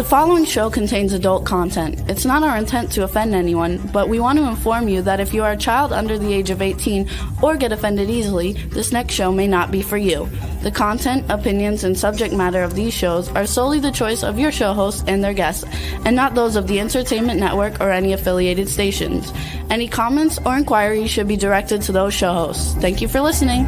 following show contains adult content. It's not our intent to offend anyone, but we want to inform you that if you are a child under the age of 18 or get offended easily, this next show may not be for you. The content, opinions, and subject matter of these shows are solely the choice of your show hosts and their guests, and not those of the Entertainment Network or any affiliated stations. Any comments or inquiries should be directed to those show hosts. Thank you for listening.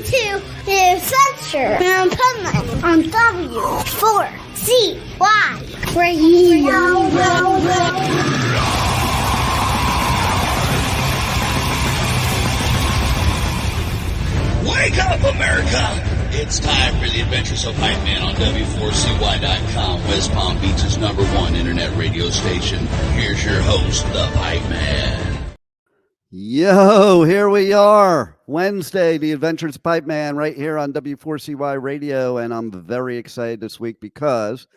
To the Adventures of Pipeman on W4CY Radio. Wake up, America! It's time for the Adventures of Pipeman on W4CY.com, West Palm Beach's #1 internet radio station. Here's your host, the Pipeman. Yo, here we are. Wednesday, the Adventures of Pipeman right here on W4CY Radio. And I'm very excited this week because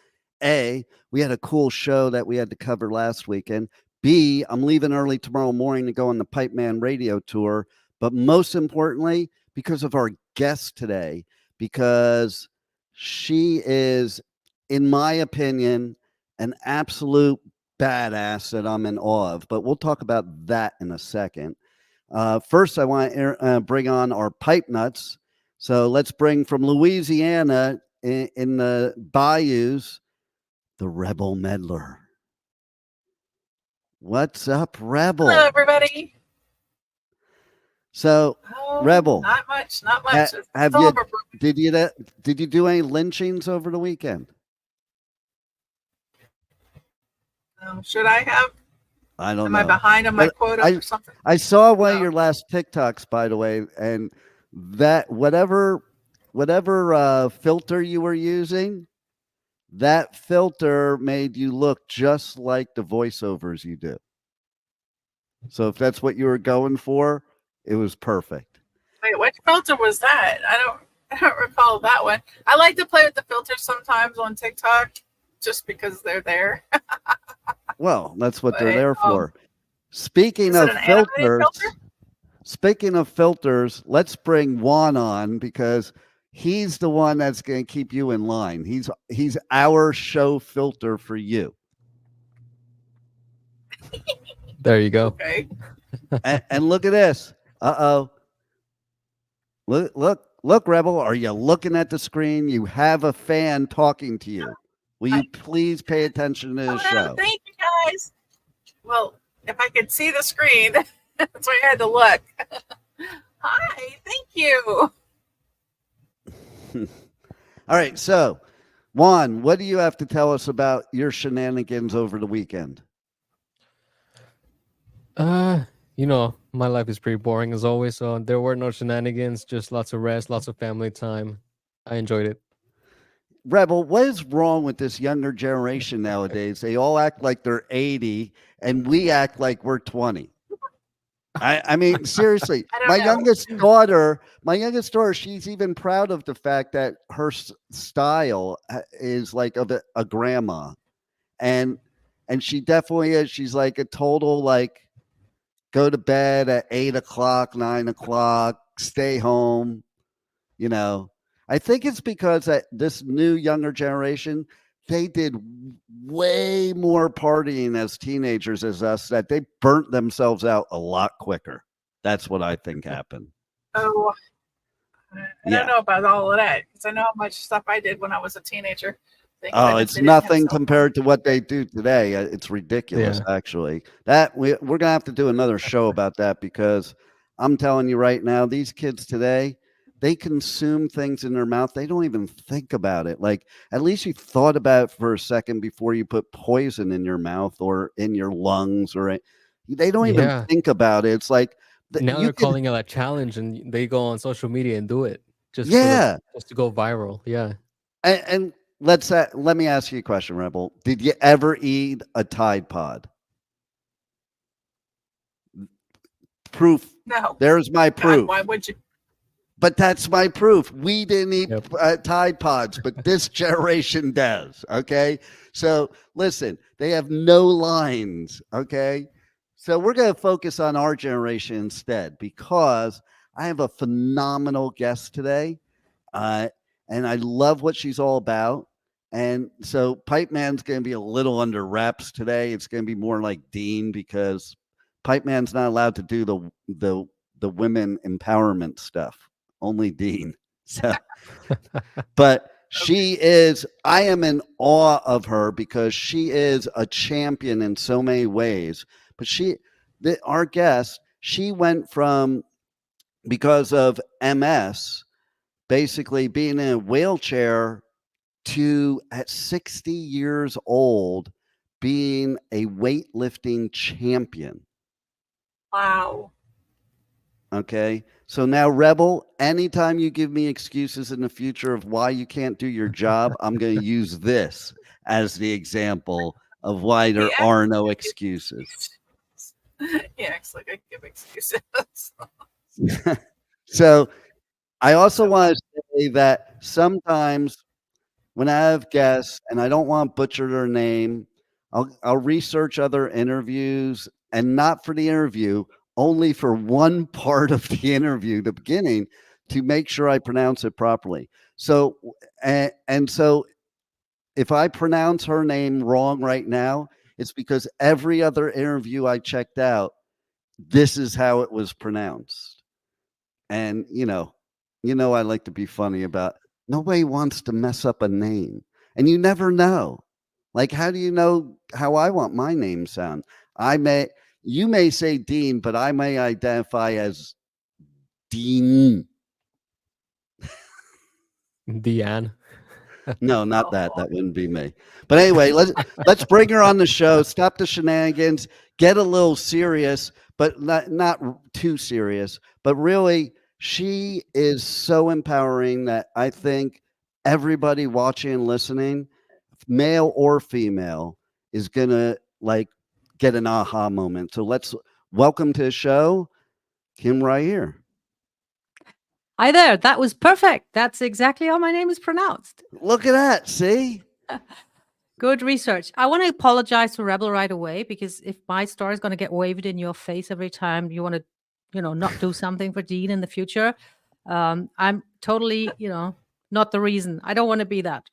A, we had a cool show that we had to cover last weekend. B, I'm leaving early tomorrow morning to go on the PipemanRadio tour. But most importantly, because of our guest today, because she is, in my opinion, an absolute badass that I'm in awe of, but we'll talk about that in a second. First, I want to bring on our pipe nuts. So let's bring from Louisiana in the bayous, the Rebel Meddler. What's up, Rebel? Hello, everybody. So, Rebel, not much. Did you do any lynchings over the weekend? Should I have? I don't know. Am I behind on my quota or something? I saw one of your last TikToks, by the way, and that whatever filter you were using, that filter made you look just like the voiceovers you do. So if that's what you were going for, it was perfect. Wait, which filter was that? I don't recall that one. I like to play with the filters sometimes on TikTok just because they're there. Well, that's what they're there for. Speaking of filters, let's bring Juan on because he's the one that's going to keep you in line. He's our show filter for you. There you go. Okay. and look at this. Uh-oh. Look, Rebel. Are you looking at the screen? You have a fan talking to you. Will you please pay attention to the show? Thank you, guys. Well, if I could see the screen, that's why I had to look. Hi, thank you. All right, so, Juan, what do you have to tell us about your shenanigans over the weekend? My life is pretty boring as always, so there were no shenanigans, just lots of rest, lots of family time. I enjoyed it. Rebel, what is wrong with this younger generation nowadays? They all act like they're 80 and we act like we're 20. I mean, seriously, my youngest daughter, she's even proud of the fact that her style is like of a grandma. And she definitely is. She's like a total, like, go to bed at 8 o'clock, 9 o'clock, stay home, I think it's because that this new younger generation, they did way more partying as teenagers as us, that they burnt themselves out a lot quicker. That's what I think happened. Oh, I don't know about all of that because I know how much stuff I did when I was a teenager. It's nothing compared to what they do today. It's ridiculous, actually. That we're going to have to do another show about that because I'm telling you right now, these kids today, they consume things in their mouth. They don't even think about it. Like, at least you thought about it for a second before you put poison in your mouth or in your lungs. They don't even think about it. It's like now they're calling it a challenge, and they go on social media and do it just to go viral. Yeah. And let me ask you a question, Rebel. Did you ever eat a Tide Pod? Proof. No. There's my proof. God, why would you? But that's my proof. We didn't eat Tide Pods, but this generation does. Okay. So listen, they have no lines. Okay. So we're going to focus on our generation instead because I have a phenomenal guest today. And I love what she's all about. And so Pipe Man's going to be a little under wraps today. It's going to be more like Dean because Pipe Man's not allowed to do the women empowerment stuff. Only Dean. So, but I am in awe of her because she is a champion in so many ways. But our guest, she went from, because of MS, basically being in a wheelchair to at 60 years old being a weightlifting champion. Wow. Okay. So now, Rebel, anytime you give me excuses in the future of why you can't do your job, I'm going to use this as the example of why there are no excuses. He acts like I give excuses. So I also want to say that sometimes when I have guests and I don't want to butcher their name, I'll research other interviews, and not for the interview, only for one part of the interview, the beginning, to make sure I pronounce it properly. So, and so if I pronounce her name wrong right now, it's because every other interview I checked out, this is how it was pronounced. And, I like to be funny about nobody wants to mess up a name. And you never know. Like, how do you know how I want my name sound? You may say Dean, but I may identify as Dean. Deanne. No, not that. That wouldn't be me. But anyway, let's bring her on the show. Stop the shenanigans. Get a little serious, but not too serious. But really, she is so empowering that I think everybody watching and listening, male or female, is gonna get an aha moment. So let's welcome to the show, Kim Rahir. Hi there. That was perfect. That's exactly how my name is pronounced. Look at that. See? Good research. I want to apologize to Rebel right away because if my story is going to get waved in your face every time you want to, not do something for Dean in the future, I'm totally, not the reason. I don't want to be that.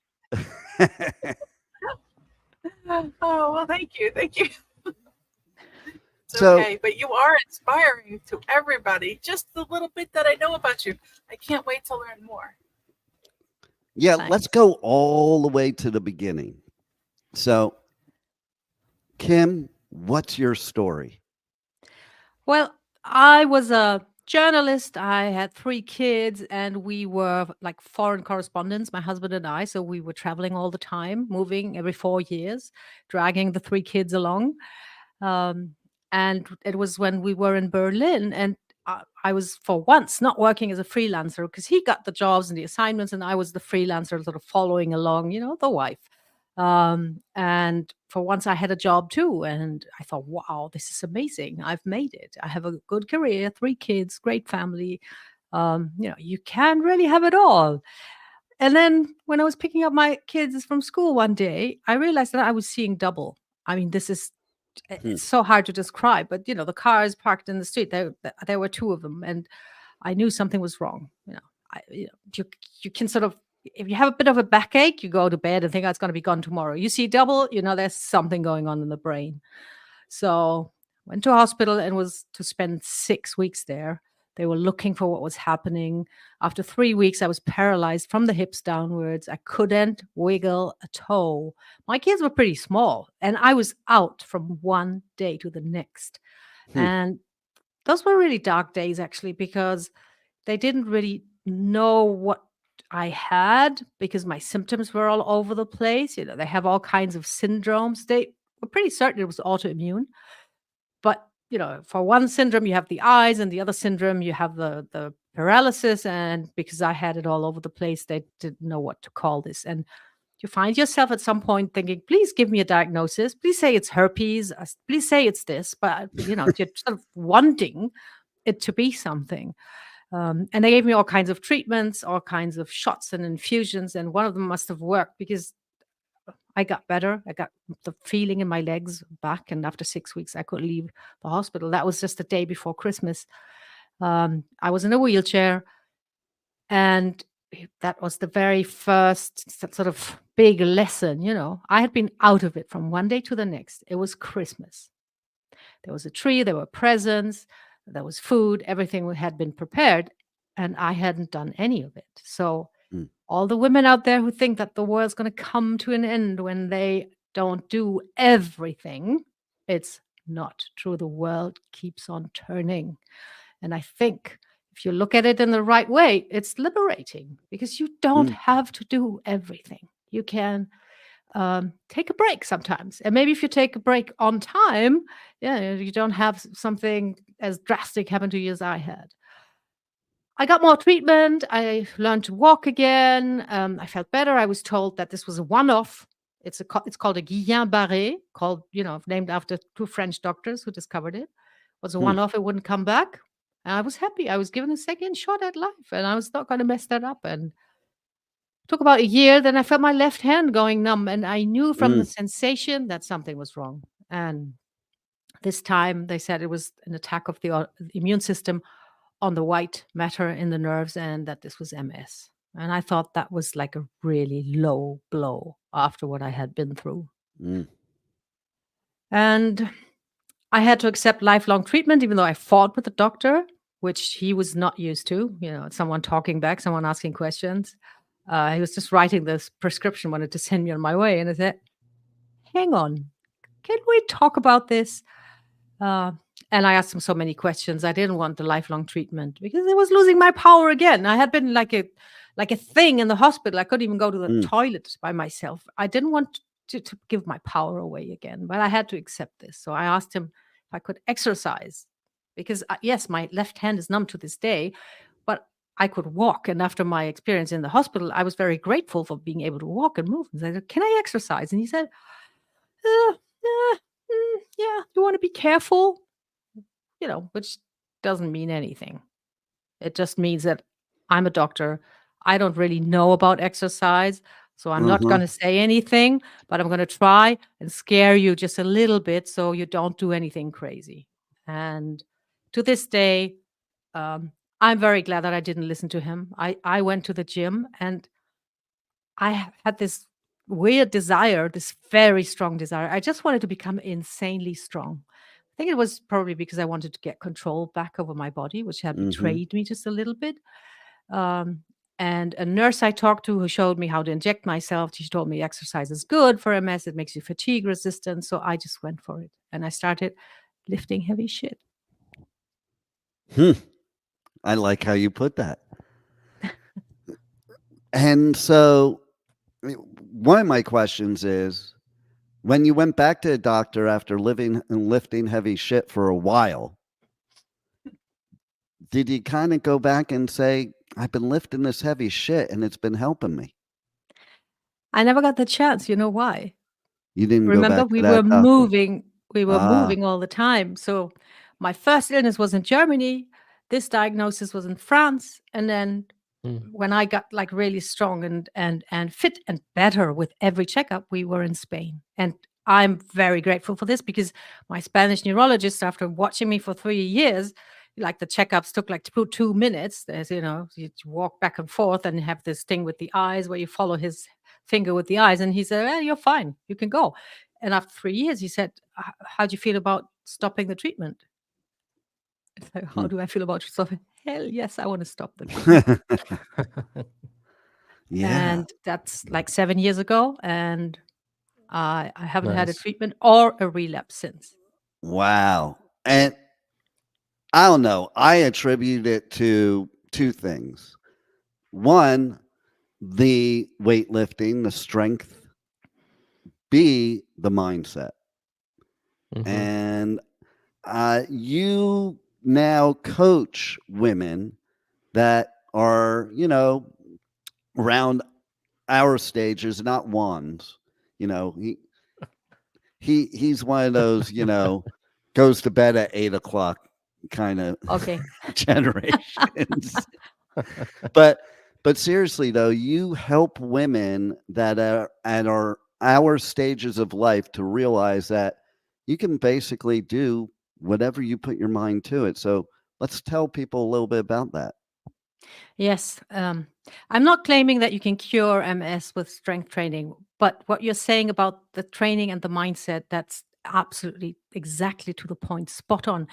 Oh, well, thank you. Thank you. It's So- okay, but you are inspiring to everybody. Just the little bit that I know about you. I can't wait to learn more. Yeah, Thanks. let's go all the way to the beginning. So, Kim, what's your story? Well, I was a journalist. I had 3 kids, and we were like foreign correspondents, my husband and I. So we were traveling all the time, moving every 4 years, dragging the 3 kids along. And it was when we were in Berlin, and I was for once not working as a freelancer because he got the jobs and the assignments, and I was the freelancer sort of following along, the wife. And for once I had a job too. And I thought, wow, this is amazing. I've made it. I have a good career, 3 kids, great family. You can really have it all. And then when I was picking up my kids from school one day, I realized that I was seeing double. I mean, it's so hard to describe, but the cars parked in the street, there were 2 of them. And I knew something was wrong. You can sort of, if you have a bit of a backache, you go to bed and think, oh, it's going to be gone tomorrow. You see double, there's something going on in the brain. So went to a hospital and was to spend 6 weeks there. They were looking for what was happening. After 3 weeks, I was paralyzed from the hips downwards. I couldn't wiggle a toe. My kids were pretty small, and I was out from one day to the next. And those were really dark days, actually, because they didn't really know what I had because my symptoms were all over the place. They have all kinds of syndromes. They were pretty certain it was autoimmune. But, for one syndrome, you have the eyes, and the other syndrome, you have the paralysis. And because I had it all over the place, they didn't know what to call this. And you find yourself at some point thinking, please give me a diagnosis. Please say it's herpes. Please say it's this. But, you're sort of wanting it to be something. And they gave me all kinds of treatments, all kinds of shots and infusions. And one of them must have worked because I got better. I got the feeling in my legs back. And after 6 weeks, I could leave the hospital. That was just the day before Christmas. I was in a wheelchair. And that was the very first sort of big lesson, I had been out of it from one day to the next. It was Christmas. There was a tree, there were presents, there was food, everything had been prepared, and I hadn't done any of it. So Mm. all the women out there who think that the world's going to come to an end when they don't do everything, it's not true. The world keeps on turning. And I think if you look at it in the right way, it's liberating because you don't have to do everything. You can take a break sometimes. And maybe if you take a break on time, you don't have something as drastic happen to you as I had. I got more treatment. I learned to walk again. I felt better. I was told that this was a one-off. It's called a Guillain-Barré, named after 2 French doctors who discovered it. It was a one-off. It wouldn't come back. And I was happy. I was given a second shot at life, and I was not going to mess that up. And it took about a year. Then I felt my left hand going numb, and I knew from the sensation that something was wrong. And this time they said it was an attack of the immune system on the white matter in the nerves, and that this was MS. And I thought that was like a really low blow after what I had been through. And I had to accept lifelong treatment, even though I fought with the doctor, which he was not used to. Someone talking back, someone asking questions. He was just writing this prescription, wanted to send me on my way. And I said, hang on, can we talk about this? And I asked him so many questions. I didn't want the lifelong treatment because I was losing my power again. I had been like a thing in the hospital. I couldn't even go to the toilet by myself. I didn't want to give my power away again, but I had to accept this. So I asked him if I could exercise because, yes, my left hand is numb to this day, but I could walk. And after my experience in the hospital, I was very grateful for being able to walk and move. And I said, can I exercise? And he said, yeah, you want to be careful, which doesn't mean anything. It just means that I'm a doctor. I don't really know about exercise, so I'm not going to say anything, but I'm going to try and scare you just a little bit so you don't do anything crazy. And to this day, I'm very glad that I didn't listen to him. I went to the gym, and I had this weird desire, this very strong desire. I just wanted to become insanely strong. I think it was probably because I wanted to get control back over my body, which had betrayed me just a little bit. And a nurse I talked to who showed me how to inject myself, she told me exercise is good for MS. It makes you fatigue resistant. So I just went for it. And I started lifting heavy shit. I like how you put that. And so one of my questions is, when you went back to a doctor after living and lifting heavy shit for a while, did you kind of go back and say, I've been lifting this heavy shit and it's been helping me? I never got the chance. You know why? You didn't Remember, go back to we that were doctor? moving. We were moving all the time. So my first illness was in Germany. This diagnosis was in France. And then when I got like really strong and fit and better with every checkup, we were in Spain. And I'm very grateful for this because my Spanish neurologist, after watching me for 3 years, like the checkups took like 2 minutes. There's, you walk back and forth and have this thing with the eyes where you follow his finger with the eyes. And he said, you're fine. You can go. And after 3 years, he said, how do you feel about stopping the treatment? So how do I feel about stopping? Hell yes, I want to stop the treatment. Yeah. And that's like 7 years ago. And I haven't had a treatment or a relapse since. Wow. And I don't know. I attribute it to 2 things. One, the weightlifting, the strength. B, the mindset. And you now coach women that are, around our stages, not ones. He's one of those, goes to bed at 8:00 kind of generations. But seriously though, you help women that are our stages of life to realize that you can basically do whatever you put your mind to it. So let's tell people a little bit about that. Yes. I'm not claiming that you can cure MS with strength training, but what you're saying about the training and the mindset, that's absolutely exactly to the point, spot on.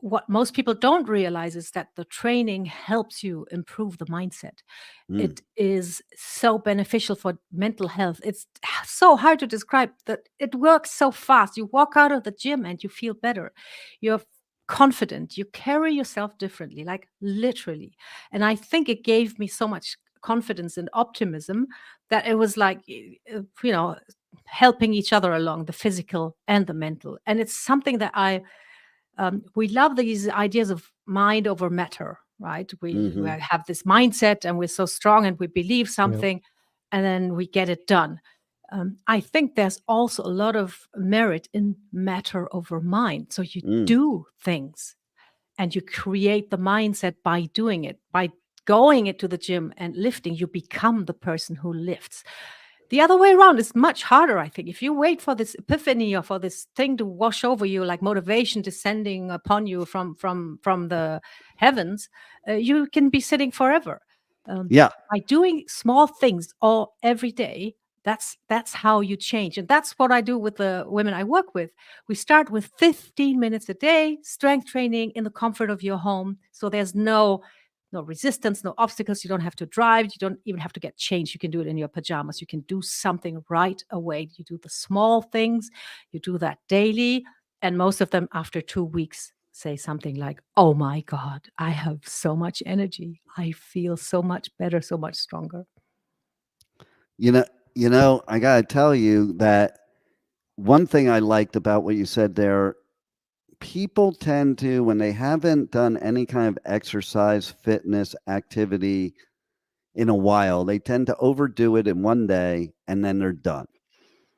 What most people don't realize is that the training helps you improve the mindset. Mm, It is so beneficial for mental health. It's so hard to describe that it works so fast. You walk out of the gym and you feel better. You're confident. You carry yourself differently, like literally. And I think it gave me so much confidence and optimism that it was like, helping each other along, the physical and the mental. And it's something that we love these ideas of mind over matter, right? We hmm have this mindset and we're so strong and we believe Yep. something and then we get it done. I think there's also a lot of merit in matter over mind. So you mm, do things and you create the mindset by doing it, by going into the gym and lifting, you become the person who lifts. The other way around is much harder, I think. If you wait for this epiphany or for this thing to wash over you, like motivation descending upon you from the heavens, you can be sitting forever. yeah. By doing small things all every day, that's how you change, and that's what I do with the women I work with. We start with 15 minutes a day, strength training in the comfort of your home. So there's no resistance, no obstacles. You don't have to drive. You don't even have to get changed. You can do it in your pajamas. You can do something right away. You do the small things. You do that daily. And most of them after 2 weeks say something like, oh my God, I have so much energy. I feel so much better, so much stronger. You know, I gotta tell you that one thing I liked about what you said there, people tend to, when they haven't done any kind of exercise, fitness, activity in a while, they tend to overdo it in one day and then they're done.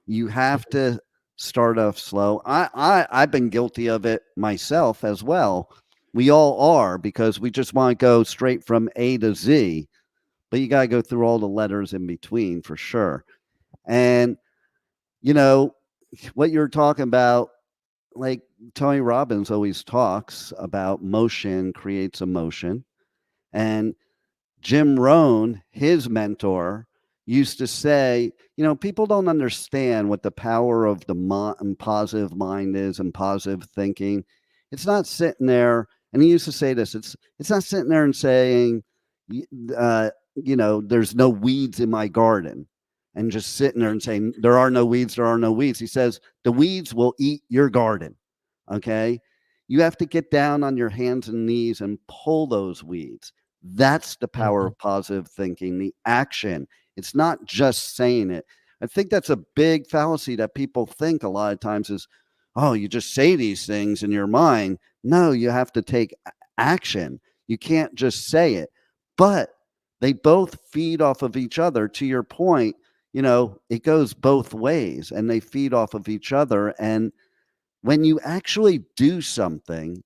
You have to start off slow. I've been guilty of it myself as well. We all are, because we just want to go straight from A to Z, but you got to go through all the letters in between for sure. And you know what you're talking about, like Tony Robbins always talks about, motion creates emotion. And Jim Rohn, his mentor, used to say, people don't understand what the power of the positive mind is and positive thinking. It's not sitting there, and he used to say this, it's not sitting there and saying, there's no weeds in my garden, and just sitting there and saying, there are no weeds, there are no weeds. He says, the weeds will eat your garden. Okay. You have to get down on your hands and knees and pull those weeds. That's the power Mhm. of positive thinking, the action. It's not just saying it. I think that's a big fallacy that people think a lot of times is, oh, you just say these things in your mind. No, you have to take action. You can't just say it. But they both feed off of each other. To your point, it goes both ways and they feed off of each other. And when you actually do something,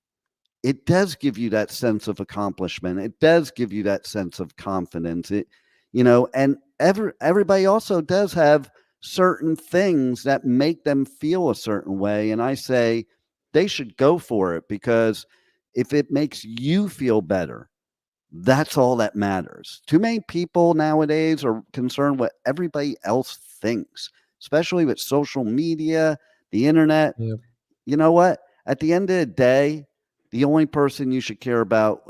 it does give you that sense of accomplishment. It does give you that sense of confidence. And everybody also does have certain things that make them feel a certain way. And I say they should go for it, because if it makes you feel better, that's all that matters. Too many people nowadays are concerned what everybody else thinks, especially with social media, the internet. Yep. You know what? At the end of the day, the only person you should care about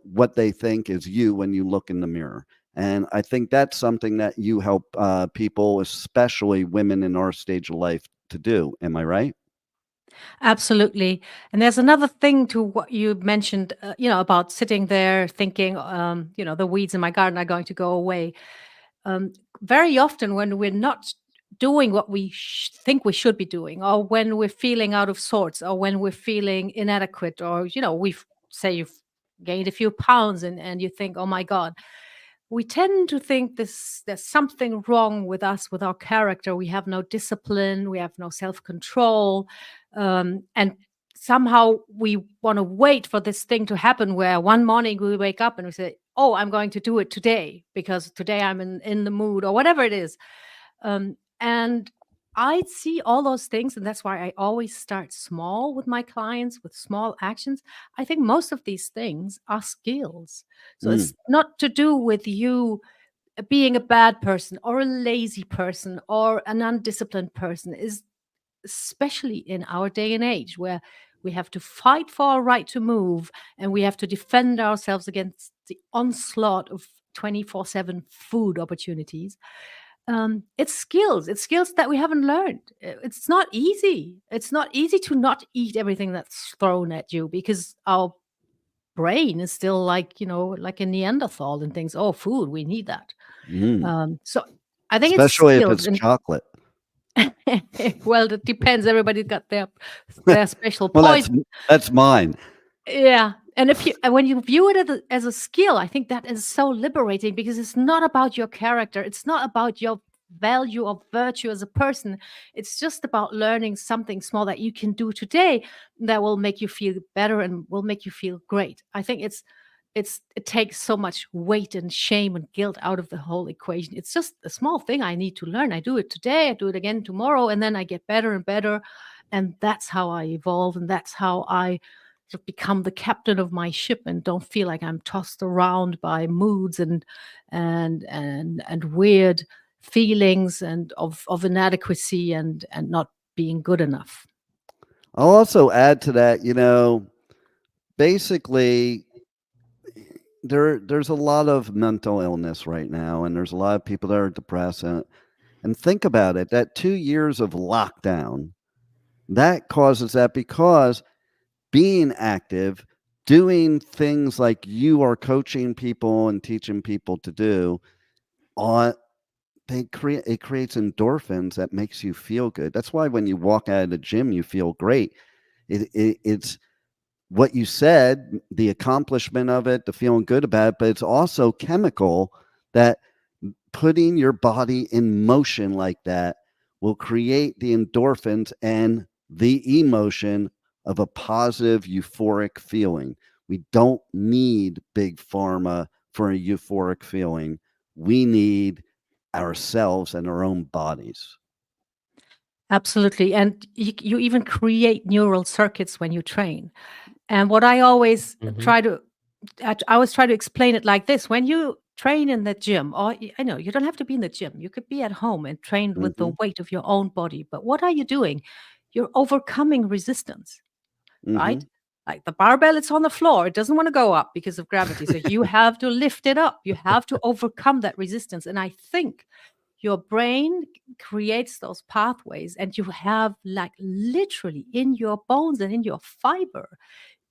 what they think is you when you look in the mirror. And I think that's something that you help people, especially women in our stage of life, to do. Am I right? Absolutely. And there's another thing to what you mentioned, about sitting there thinking, the weeds in my garden are going to go away. Um, Very often, when we're not doing what we think we should be doing, or when we're feeling out of sorts, or when we're feeling inadequate, or, say you've gained a few pounds and you think, oh my God, we tend to think there's something wrong with us, with our character. We have no discipline, we have no self-control, and somehow we want to wait for this thing to happen, where one morning we wake up and we say, oh, I'm going to do it today because today I'm in the mood, or whatever it is. And I see all those things, and that's why I always start small with my clients, with small actions. I think most of these things are skills. So Mm. it's not to do with you being a bad person or a lazy person or an undisciplined person, is especially in our day and age where we have to fight for our right to move and we have to defend ourselves against the onslaught of 24/7 food opportunities. It's skills. It's skills that we haven't learned. It's not easy. It's not easy to not eat everything that's thrown at you because our brain is still like, like a Neanderthal and thinks, oh, food, we need that. Mm. So I think it's Especially if skills. it's chocolate. Well, it depends. Everybody's got their special Well, point. that's mine. Yeah. And when you view it as a skill, I think that is so liberating because it's not about your character. It's not about your value or virtue as a person. It's just about learning something small that you can do today that will make you feel better and will make you feel great. I think it takes so much weight and shame and guilt out of the whole equation. It's just a small thing I need to learn. I do it today, I do it again tomorrow, and then I get better and better. And that's how I evolve, and that's how I sort of become the captain of my ship and don't feel like I'm tossed around by moods and weird feelings and of inadequacy and not being good enough. I'll also add to that, basically there's a lot of mental illness right now, and there's a lot of people that are depressed. And think about it, that 2 years of lockdown, that causes that because being active, doing things like you are coaching people and teaching people to do, on it creates endorphins that makes you feel good. That's why when you walk out of the gym, you feel great. It's what you said, the accomplishment of it, the feeling good about it, but it's also chemical that putting your body in motion like that will create the endorphins and the emotion of a positive, euphoric feeling. We don't need big pharma for a euphoric feeling. We need ourselves and our own bodies. Absolutely. And you even create neural circuits when you train. And what I always Mhm. I always try to explain it like this. When you train in the gym, or I know you don't have to be in the gym, you could be at home and train with the Mhm, weight of your own body. But what are you doing? You're overcoming resistance, right? mhm. Like the barbell, it's on the floor. It doesn't want to go up because of gravity. So you have to lift it up. You have to overcome that resistance. And I think your brain creates those pathways, and you have, like, literally in your bones and in your fiber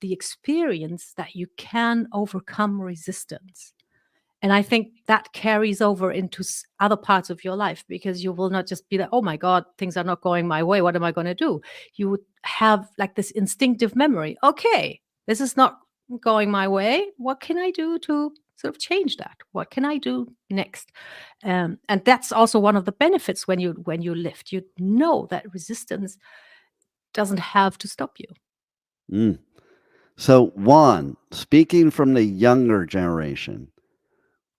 the experience that you can overcome resistance. And I think that carries over into other parts of your life because you will not just be like, oh my God, things are not going my way. What am I going to do? You would have like this instinctive memory. Okay, this is not going my way. What can I do to sort of change that? What can I do next? And that's also one of the benefits when you lift. You know that resistance doesn't have to stop you. Mm. So, Juan, speaking from the younger generation,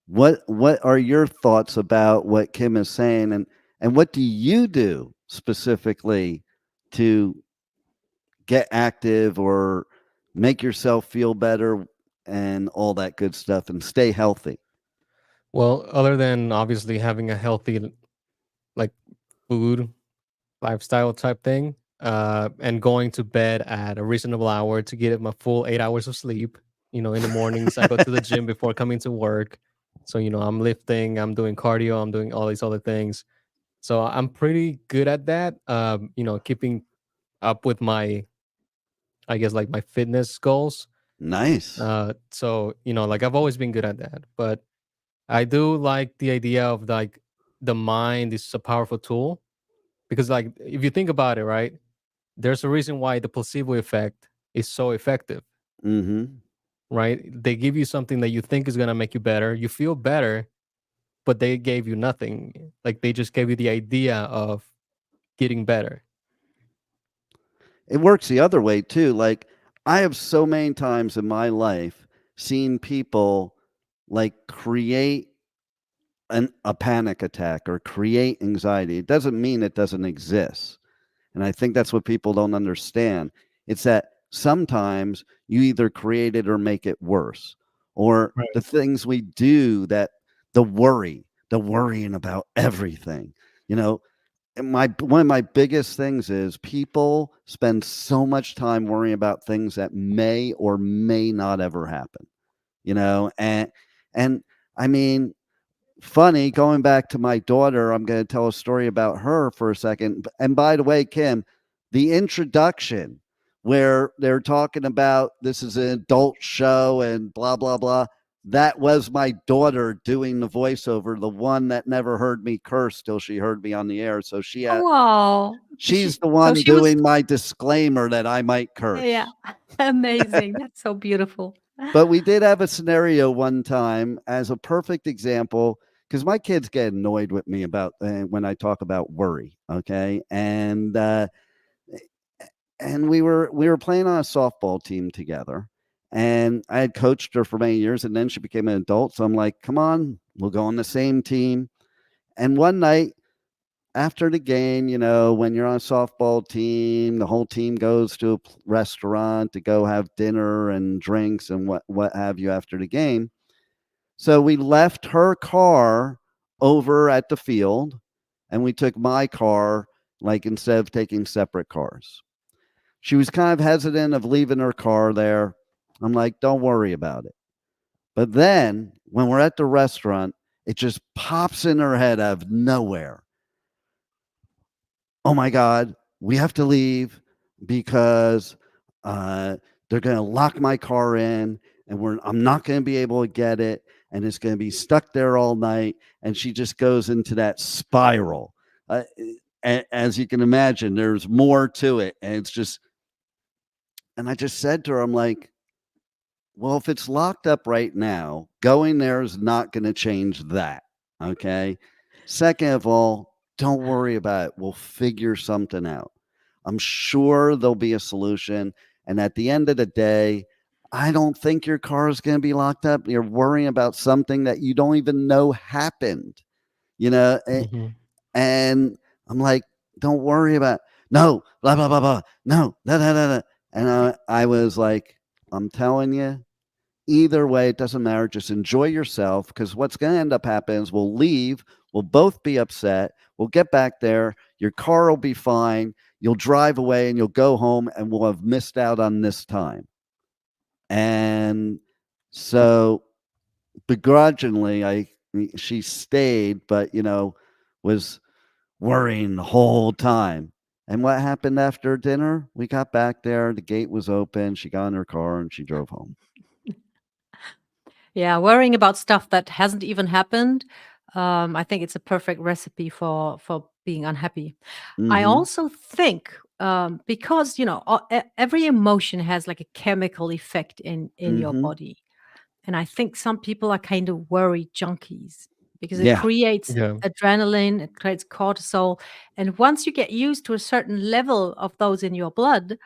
what are your thoughts about what Kim is saying, and what do you do specifically to get active or make yourself feel better and all that good stuff and stay healthy? Well, other than obviously having a healthy like food lifestyle type thing, and going to bed at a reasonable hour to get my full 8 hours of sleep. In the mornings I go to the gym before coming to work, so I'm lifting, I'm doing cardio, I'm doing all these other things. So I'm pretty good at that. Keeping up with my, I guess, like my fitness goals. Nice. So like I've always been good at that, but I do like the idea of like the mind is a powerful tool because like if you think about it, right, there's a reason why the placebo effect is so effective, Mhm. right? They give you something that you think is gonna make you better, you feel better, but they gave you nothing. Like they just gave you the idea of getting better. It works the other way too. Like, I have so many times in my life seen people like create a panic attack or create anxiety. It doesn't mean it doesn't exist. And I think that's what people don't understand. It's that sometimes you either create it or make it worse. Or Right. the things we do, that the worrying about everything. You know, and one of my biggest things is people spend so much time worrying about things that may or may not ever happen. You know, and I mean, funny, going back to my daughter, I'm going to tell a story about her for a second. And by the way, Kim, the introduction where they're talking about this is an adult show and blah, blah, blah. That was my daughter doing the voiceover, the one that never heard me curse till she heard me on the air. So Wow. she's the So one she was, doing my disclaimer that I might yeah, curse. amazing. That's so beautiful. But we did have a scenario one time as a perfect example, because my kids get annoyed with me about when I talk about worry. Okay, and we were playing on a softball team together, and I had coached her for many years, and then she became an adult. So I'm like, come on, we'll go on the same team. And one night after the game, you know, when you're on a softball team, the whole team goes to a restaurant to go have dinner and drinks and what have you after the game. So we left her car over at the field, and we took my car, like, instead of taking separate cars. She was kind of hesitant of leaving her car there. I'm like, don't worry about it. But then when we're at the restaurant, it just pops in her head out of nowhere. Oh my God, we have to leave because they're going to lock my car in, and I'm not going to be able to get it, and it's going to be stuck there all night. And she just goes into that spiral. As you can imagine, there's more to it. And it's just, and I just said to her, I'm like, well, if it's locked up right now, going there is not going to change that. Okay. Second of all, don't worry about it. We'll figure something out. I'm sure there'll be a solution. And at the end of the day, I don't think your car is going to be locked up. You're worrying about something that you don't even know happened, you know? Mm-hmm. And I'm like, don't worry about it. No, blah, blah, blah, blah. No, da, da, da, da. And I was like, I'm telling you, either way, it doesn't matter. Just enjoy yourself, because what's going to end up happening is we'll leave. We'll both be upset. We'll get back there. Your car will be fine. You'll drive away and you'll go home, and we'll have missed out on this time. And so begrudgingly, she stayed, but, you know, was worrying the whole time. And what happened after dinner? We got back there. The gate was open. She got in her car and she drove home. Yeah, worrying about stuff that hasn't even happened. I think it's a perfect recipe for being unhappy. I Mm-hmm. also think because every emotion has like a chemical effect in your Mm-hmm. body, and I think some people are kind of worry junkies because it Yeah. creates Yeah. adrenaline, it creates cortisol, and once you get used to a certain level of those in your blood,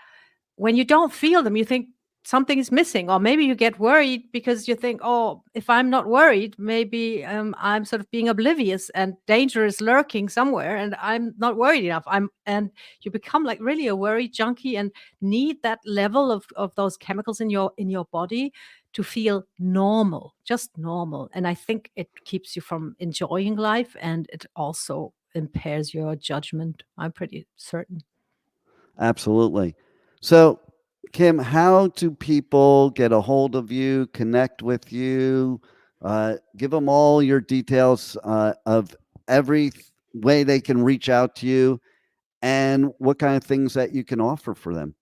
when you don't feel them, you think something is missing, or maybe you get worried because you think, oh, if I'm not worried, maybe I'm sort of being oblivious and danger is lurking somewhere and I'm not worried enough. And you become like really a worry junkie and need that level of those chemicals in your body to feel normal, just normal. And I think it keeps you from enjoying life, and it also impairs your judgment. I'm pretty certain. Absolutely. So, Kim, how do people get a hold of you, connect with you? Give them all your details of every way they can reach out to you, and what kind of things that you can offer for them.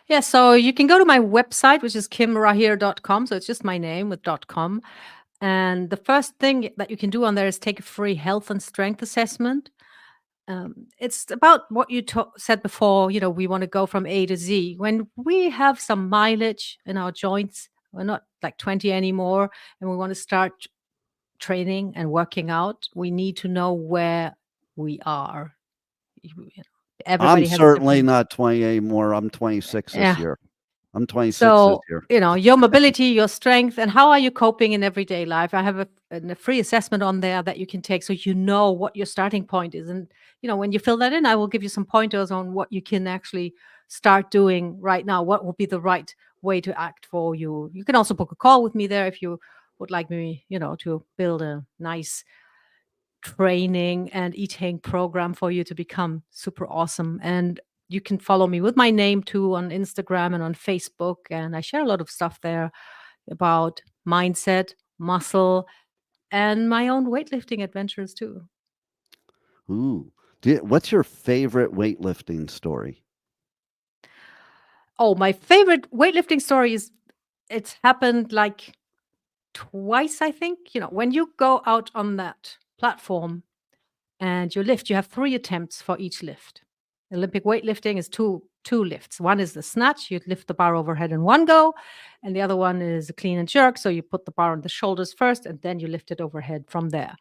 Yeah, so you can go to my website, which is kimrahir.com. So it's just my name with .com. And the first thing that you can do on there is take a free health and strength assessment. It's about what you said before. You know, we want to go from A to Z. When we have some mileage in our joints, we're not like 20 anymore, and we want to start training and working out, we need to know where we are. I'm Everybody has a certainly different. not 20 anymore. I'm 26 this Yeah. year. I'm 26 So, this year. your mobility, your strength, and how are you coping in everyday life? I have a free assessment on there that you can take so you know what your starting point is. And, when you fill that in, I will give you some pointers on what you can actually start doing right now. What will be the right way to act for you? You can also book a call with me there if you would like me, to build a nice training and eating program for you to become super awesome. And you can follow me with my name too on Instagram and on Facebook. And I share a lot of stuff there about mindset, muscle, and my own weightlifting adventures too. Ooh. What's your favorite weightlifting story? Oh, my favorite weightlifting story is it's happened like twice, I think. When you go out on that platform and you lift, you have 3 attempts for each lift. Olympic weightlifting is two lifts. One is the snatch, you lift the bar overhead in one go, and the other one is a clean and jerk. So you put the bar on the shoulders first, and then you lift it overhead from there.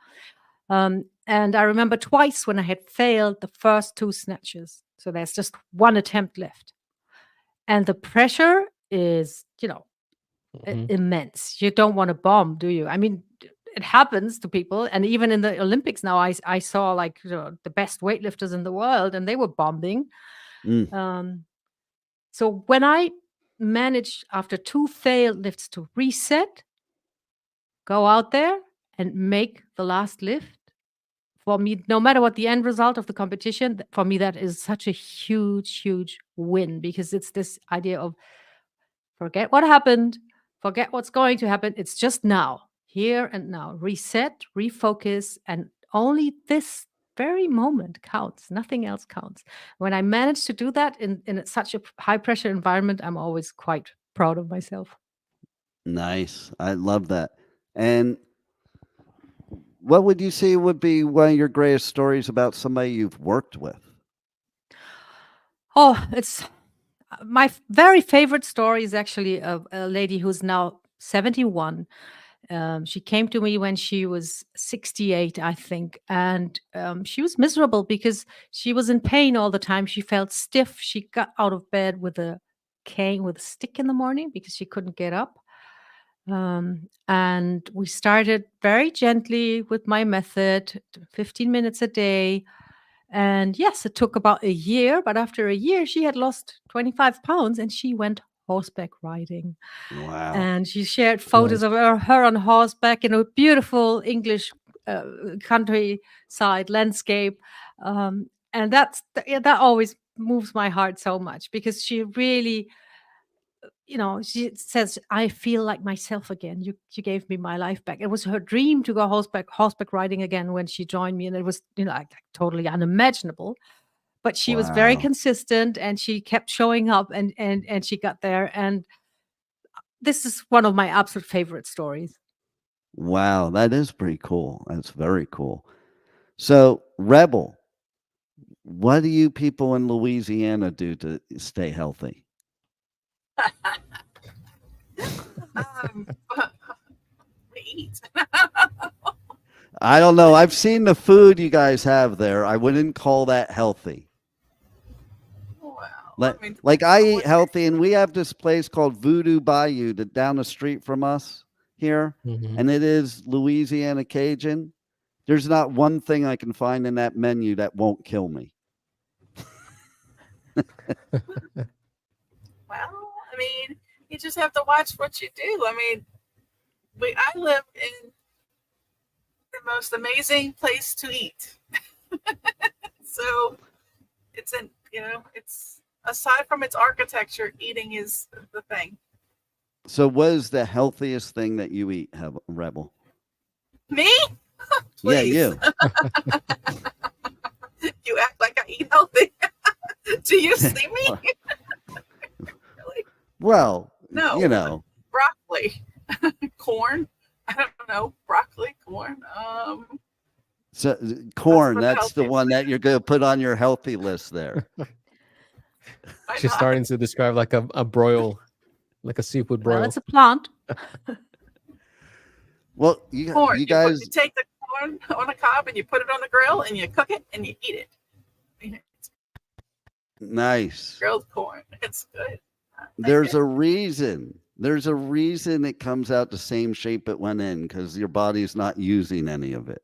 And I remember twice when I had failed the first 2 snatches. So there's just 1 attempt left, and the pressure is, Mhm. immense. You don't want to bomb, do you? I mean, it happens to people, and even in the Olympics now, I saw like the best weightlifters in the world, and they were bombing. Mm. So when I managed after 2 failed lifts to reset, go out there and make the last lift, for me, no matter what the end result of the competition, for me that is such a huge, huge win, because it's this idea of forget what happened, forget what's going to happen. It's just now, here and now. Reset, refocus, and only this very moment counts. Nothing else counts. When I manage to do that in such a high pressure environment, I'm always quite proud of myself. Nice. I love that. And what would you say would be one of your greatest stories about somebody you've worked with? Oh, it's my very favorite story is actually a lady who's now 71. She came to me when she was 68, I think, and she was miserable because she was in pain all the time. She felt stiff. She got out of bed with a cane, with a stick in the morning because she couldn't get up. And we started very gently with my method, 15 minutes a day. And yes, it took about a year, but after a year, she had lost 25 pounds and she went horseback riding. Wow. And she shared photos of her on horseback in a beautiful English countryside landscape. And that always moves my heart so much, because she really, she says, I feel like myself again. You gave me my life back. It was her dream to go horseback riding again when she joined me. And it was, like totally unimaginable. But she was very Wow. consistent, and she kept showing up, and she got there. And this is one of my absolute favorite stories. Wow, that is pretty cool. That's very cool. So, Rebel, what do you people in Louisiana do to stay healthy? Um, we eat. I don't know. I've seen the food you guys have there. I wouldn't call that healthy. Well, Like I eat healthy, and we have this place called Voodoo Bayou down the street from us here, Mhm. and it is Louisiana Cajun. There's not one thing I can find in that menu that won't kill me. well, you just have to watch what you do. I live in the most amazing place to eat. So it's aside from its architecture, eating is the thing. So, what is the healthiest thing that you eat, Rebel? Me? Yeah, Please. you. You act like I eat healthy. Do you see me? Really? Well, No. Broccoli. Corn. I don't know. Broccoli, corn. So corn, That's that's the one that you're going to put on your healthy list there. She's starting to describe like a broil, like a seafood broil. Well, it's a plant. Well, corn. you guys, you take the corn on a cob and you put it on the grill and you cook it and you eat it. It's nice. grilled corn. It's good. There's a reason. There's a reason it comes out the same shape it went in, because your body's not using any of it.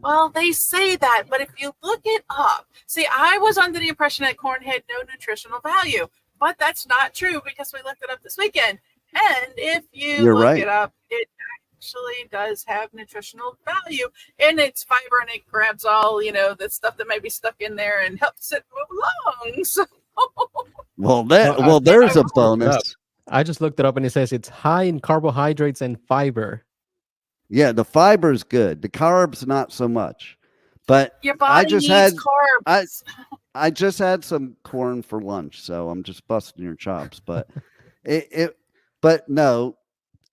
Well, they say that, but if you look it up, see, I was under the impression that corn had no nutritional value, but that's not true because we looked it up this weekend. And if you You're look right. it up, it actually does have nutritional value, and it's fiber, and it grabs all, the stuff that might be stuck in there and helps it move along. So, Well, Well, there's a looked it up. bonus. I just looked it up and it says it's high in carbohydrates and fiber. Yeah, the fiber's good. The carbs, not so much. But your body needs carbs. I just had some corn for lunch, so I'm just busting your chops. But but no,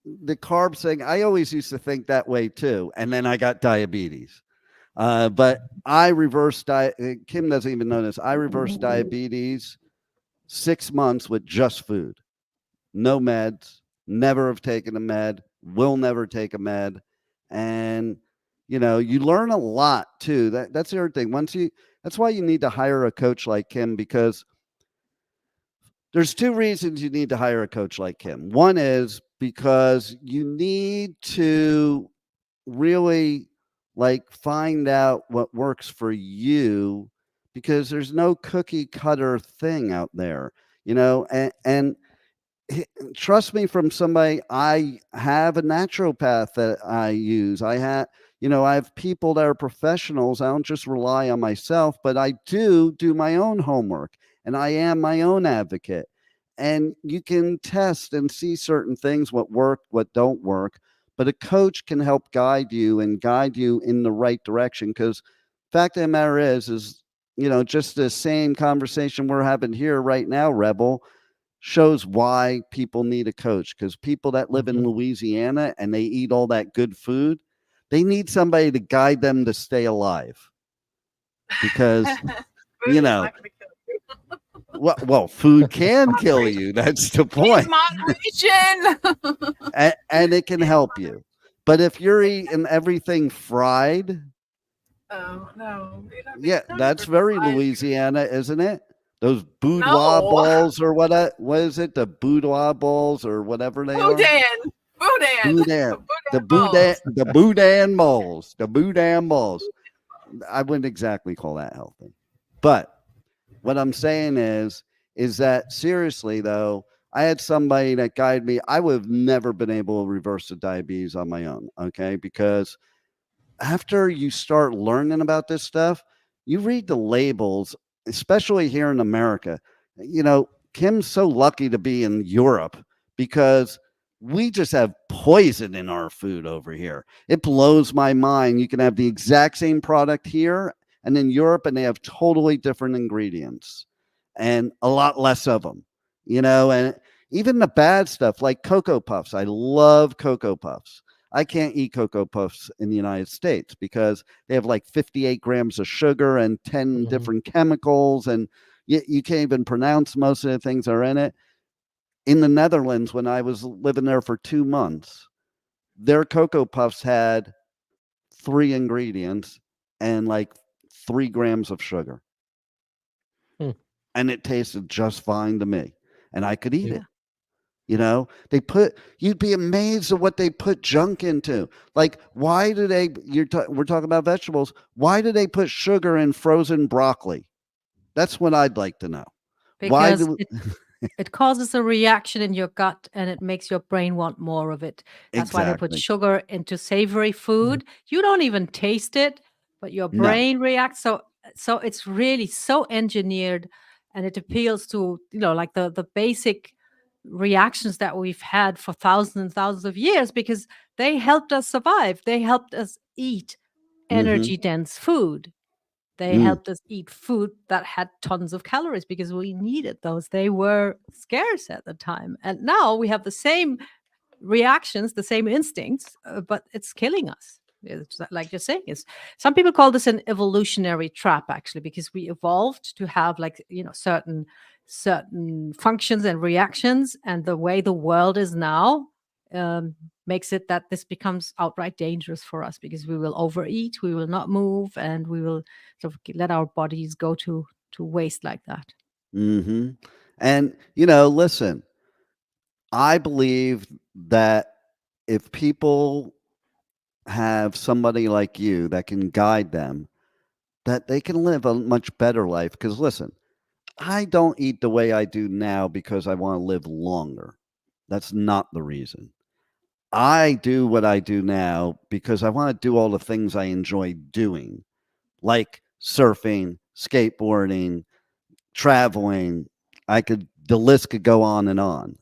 the carbs thing, I always used to think that way too, and then I got diabetes. But I reversed Kim doesn't even know this. I reversed diabetes 6 months with just food, no meds. Never have taken a med. Will never take a med. And you learn a lot too. That's the other thing. That's why you need to hire a coach like Kim, because there's 2 reasons you need to hire a coach like Kim. One is because you need to really find out what works for you, because there's no cookie cutter thing out there, and trust me, from somebody, I have a naturopath that I use. I have people that are professionals. I don't just rely on myself, but I do my own homework, and I am my own advocate. And you can test and see certain things, what work, what don't work, but a coach can help guide you in the right direction. Because fact of the matter is, just the same conversation we're having here right now, Rebel, shows why people need a coach. Because people that live in Louisiana and they eat all that good food, they need somebody to guide them to stay alive. Because well, food can kill you. That's the point. In moderation. and it can help you. But if you're eating everything fried, oh no, that's very Louisiana, isn't it? Those boudoir balls, or what is it? The boudoir balls, or whatever they are. Boudin. The boudin balls. The boudin balls. I wouldn't exactly call that healthy. But what I'm saying is that seriously though, I had somebody that guided me. I would have never been able to reverse the diabetes on my own. Okay. Because after you start learning about this stuff, you read the labels, especially here in America. Kim's so lucky to be in Europe, because we just have poison in our food over here. It blows my mind. You can have the exact same product here and in Europe, and they have totally different ingredients and a lot less of them, and even the bad stuff like Cocoa Puffs. I love Cocoa Puffs. I can't eat Cocoa Puffs in the United States because they have 58 grams of sugar and 10 different chemicals, and you can't even pronounce most of the things that are in it. In the Netherlands, when I was living there for 2 months, their Cocoa Puffs had 3 ingredients and 3 grams of sugar. And it tasted just fine to me, and I could eat it. You'd be amazed at what they put junk into. Why do we're talking about vegetables. Why do they put sugar in frozen broccoli? That's what I'd like to know. Because it causes a reaction in your gut, and it makes your brain want more of it. That's why they put sugar into savory food. You don't even taste it, but your brain reacts. So it's really so engineered, and it appeals to, the basic reactions that we've had for thousands and thousands of years, because they helped us survive. They helped us eat energy dense food. They helped us eat food that had tons of calories because we needed those. They were scarce at the time. And now we have the same reactions, the same instincts, but it's killing us. It's like you're saying, some people call this an evolutionary trap, actually, because we evolved to have certain functions and reactions, and the way the world is now makes it that this becomes outright dangerous for us, because we will overeat, we will not move, and we will sort of let our bodies go to waste like that. And, listen, I believe that if people have somebody like you that can guide them, that they can live a much better life. Because listen, I don't eat the way I do now because I want to live longer. That's not the reason. I do what I do now because I want to do all the things I enjoy doing, like surfing, skateboarding, traveling. The list could go on and on.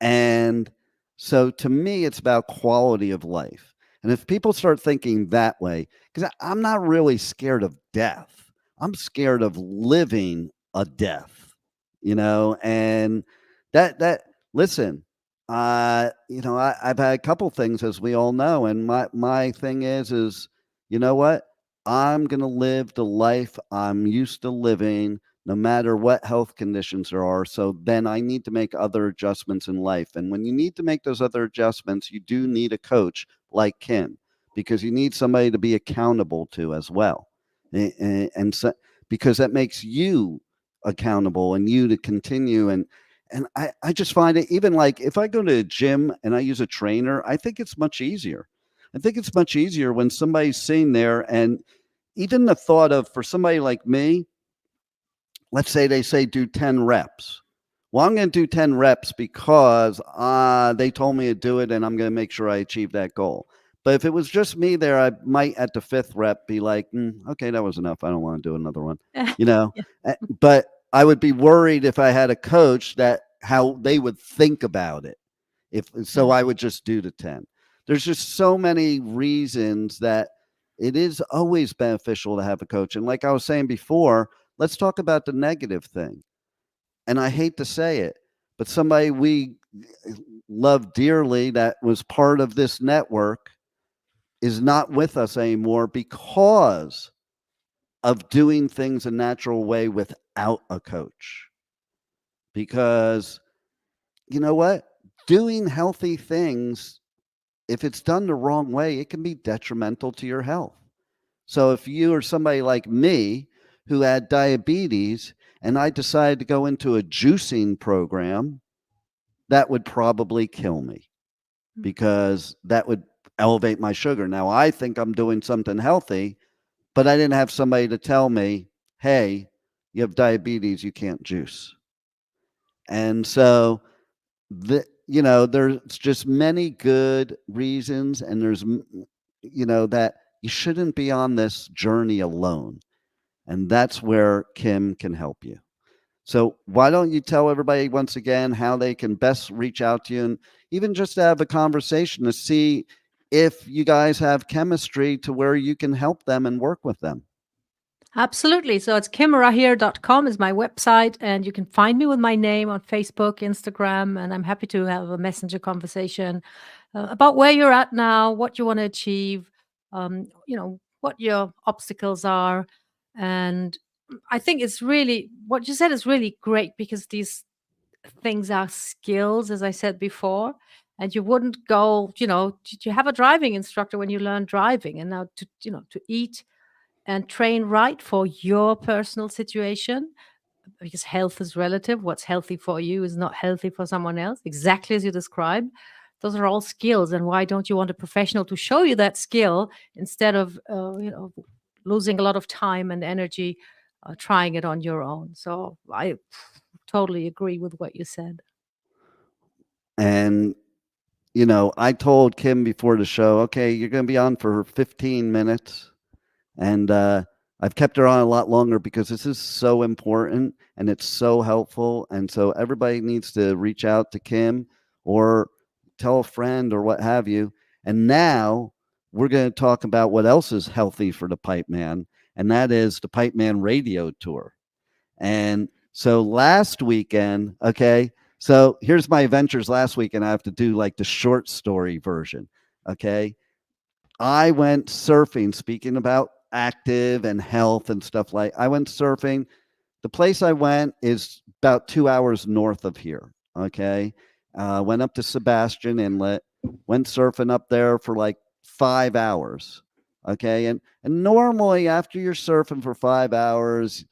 And so to me, it's about quality of life. And if people start thinking that way, because I'm not really scared of death, I'm scared of living a death, and listen, I've had a couple things, as we all know. And my thing is, you know what? I'm going to live the life I'm used to living no matter what health conditions there are. So then I need to make other adjustments in life. And when you need to make those other adjustments, you do need a coach like Kim, because you need somebody to be accountable to as well. And so, because that makes you accountable and you to continue. And I just find it, even like if I go to a gym and I use a trainer, I think it's much easier. I think it's much easier when somebody's sitting there, and even the thought of, for somebody like me, let's say they say do 10 reps. Well, I'm going to do 10 reps because they told me to do it, and I'm going to make sure I achieve that goal. But if it was just me there, I might at the 5th rep be like, okay, that was enough. I don't want to do another one, Yeah. But I would be worried if I had a coach that how they would think about it. So I would just do the 10. There's just so many reasons that it is always beneficial to have a coach. And like I was saying before, let's talk about the negative thing. And I hate to say it, but somebody we love dearly that was part of this network is not with us anymore because of doing things a natural way without a coach. Because you know what? Doing healthy things, if it's done the wrong way, it can be detrimental to your health. So if you are somebody like me who had diabetes and I decided to go into a juicing program, that would probably kill me because that would elevate my sugar. Now, I think I'm doing something healthy, but I didn't have somebody to tell me, hey, you have diabetes, you can't juice. And so, there's just many good reasons, and there's, that you shouldn't be on this journey alone. And that's where Kim can help you. So why don't you tell everybody once again how they can best reach out to you, and even just to have a conversation to see if you guys have chemistry to where you can help them and work with them. Absolutely. So it's kimrahir.com is my website, and you can find me with my name on Facebook, Instagram, and I'm happy to have a messenger conversation about where you're at now, what you want to achieve, what your obstacles are. And I think it's really, what you said is really great, because these things are skills, as I said before. And you wouldn't go, to have a driving instructor when you learn driving, and now to eat and train right for your personal situation, because health is relative. What's healthy for you is not healthy for someone else, exactly as you described. Those are all skills. And why don't you want a professional to show you that skill instead of losing a lot of time and energy trying it on your own? So I totally agree with what you said. And I told Kim before the show, okay, you're going to be on for 15 minutes. And I've kept her on a lot longer because this is so important and it's so helpful. And so everybody needs to reach out to Kim or tell a friend or what have you. And now we're going to talk about what else is healthy for the Pipe Man, and that is the Pipeman Radio Tour. And so last weekend, okay, so here's my adventures last weekend. I have to do like the short story version, okay? I went surfing, speaking about active and health and stuff. Like, I went surfing. The place I went is about 2 hours north of here. Okay. Went up to Sebastian Inlet, went surfing up there for like 5 hours. Okay. And normally after you're surfing for 5 hours,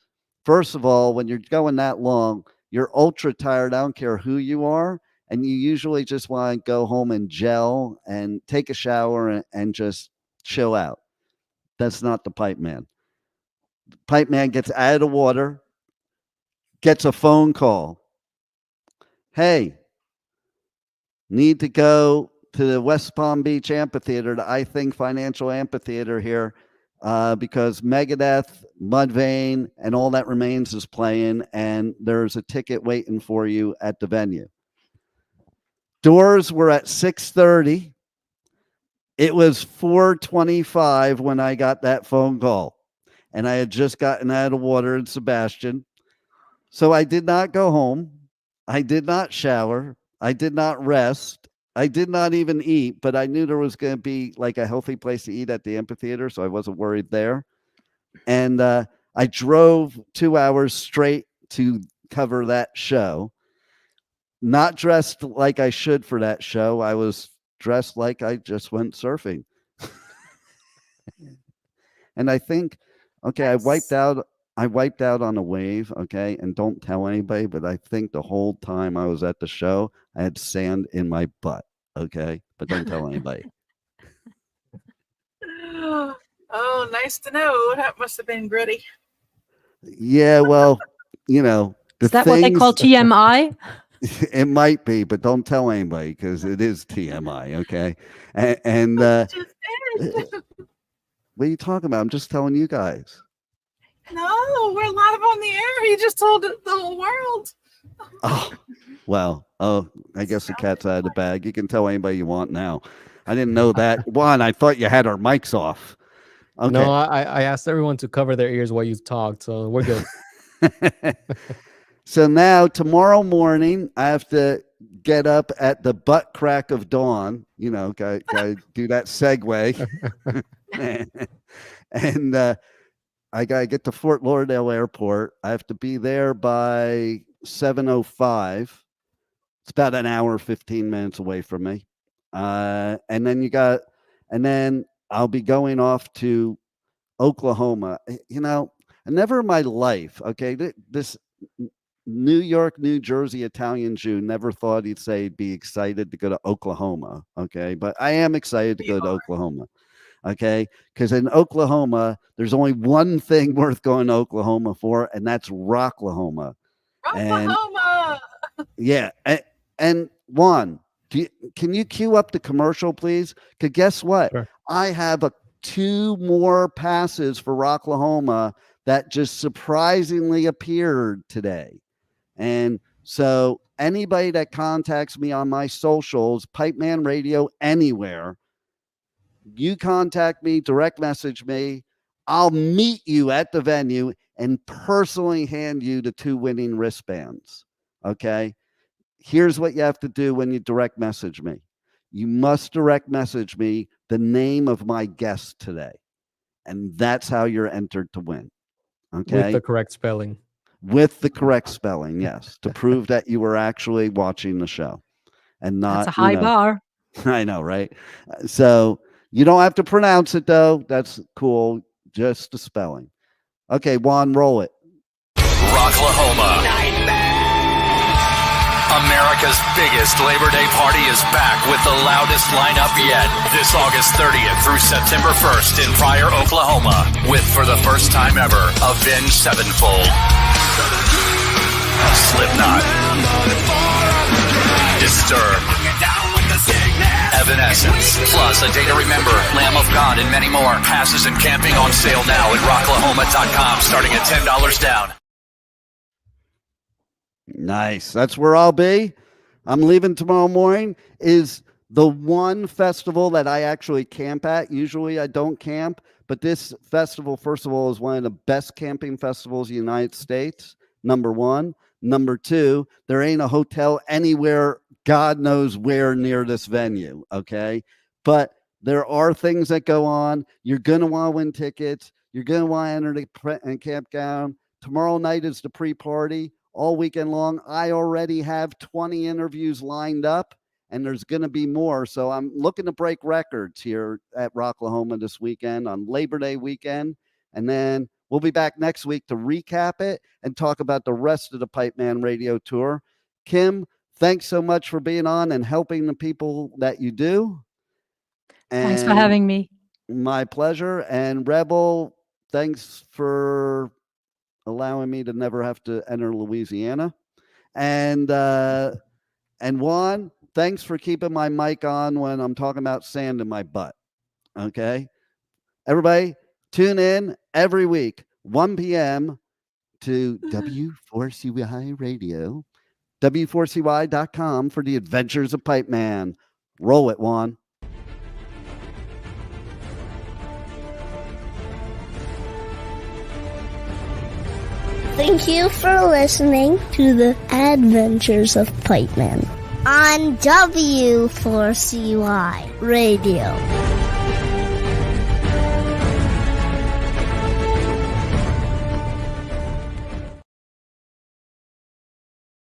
first of all, when you're going that long, you're ultra tired. I don't care who you are. And you usually just want to go home and gel and take a shower and just chill out. That's not the pipe man. Pipe man gets out of the water, gets a phone call. Hey, need to go to the West Palm Beach Amphitheater, the I Think Financial Amphitheater here, because Megadeth, Mudvayne, and All That Remains is playing, and there's a ticket waiting for you at the venue. Doors were at 6:30. It was 4:25 when I got that phone call, and I had just gotten out of water in Sebastian. So I did not go home. I did not shower. I did not rest. I did not even eat, but I knew there was going to be like a healthy place to eat at the amphitheater, so I wasn't worried there. And I drove 2 hours straight to cover that show. Not dressed like I should for that show. I was dressed like I just went surfing. And I think, okay, I wiped out on a wave, okay, and don't tell anybody, but I think the whole time I was at the show, I had sand in my butt, okay, but don't tell anybody. Oh, nice to know. That must have been gritty. Yeah, well, you know, Is that what they call TMI? It might be, but don't tell anybody because it is TMI, okay? And Just what are you talking about? I'm just telling you guys. no, we're live on the air. You just told the whole world. Oh, well, I guess the cat's out of the bag. You can tell anybody you want now. I didn't know that. Juan, I thought you had our mics off. Okay. No, I asked everyone to cover their ears while you talked, so we're good. So now tomorrow morning, I have to get up at the butt crack of dawn. You know, got do that segue. And I got to get to Fort Lauderdale Airport. I have to be there by 7:05. It's about an hour, 15 minutes away from me. And then I'll be going off to Oklahoma. You know, never in my life, okay, this New York, New Jersey Italian Jew never thought he'd say he'd be excited to go to Oklahoma, okay? But I am excited to go to Oklahoma, okay? Because in Oklahoma, there's only one thing worth going to Oklahoma for, and that's Rocklahoma. Rocklahoma! Yeah, and Juan, can you cue up the commercial, please? Because guess what? Sure. I have 2 more passes for Rocklahoma that just surprisingly appeared today. And so anybody that contacts me on my socials, PipemanRadio, anywhere, you contact me, direct message me, I'll meet you at the venue and personally hand you the 2 winning wristbands. Okay. Here's what you have to do when you direct message me. You must direct message me the name of my guest today. And that's how you're entered to win. Okay. With the correct spelling. With the correct spelling, yes, to prove that you were actually watching the show and not. That's a high bar. I know, right? So you don't have to pronounce it, though. That's cool. Just the spelling. Okay, Juan, roll it. Rocklahoma. America's biggest Labor Day party is back with the loudest lineup yet. This August 30th through September 1st in Pryor, Oklahoma, with, for the first time ever, Avenged Sevenfold, Slipknot, Disturbed, Evanescence, plus A Day to Remember, Lamb of God, and many more. Passes and camping on sale now at rocklahoma.com, starting at $10 down. Nice. That's where I'll be. I'm leaving tomorrow morning. Is the one festival that I actually camp at. Usually I don't camp, but this festival, first of all, is one of the best camping festivals in the United States. Number one. Number two, there ain't a hotel anywhere, God knows where, near this venue. Okay. But there are things that go on. You're going to want to win tickets. You're going to want to enter the campground. Tomorrow night is the pre-party. All weekend long, I already have 20 interviews lined up, and there's going to be more. So I'm looking to break records here at Rocklahoma this weekend on Labor Day weekend. And then We'll be back next week to recap it and talk about the rest of the Pipeman Radio Tour. Kim, thanks so much for being on and helping the people that you do. Thanks for having me. My pleasure. And Rebel, thanks for allowing me to never have to enter Louisiana. And Juan, thanks for keeping my mic on when I'm talking about sand in my butt. Okay. Everybody, tune in every week, 1 p.m. to W4CY Radio, W4CY.com for the Adventures of Pipeman. Roll it, Juan. Thank you for listening to the Adventures of Pipeman on W4CY Radio.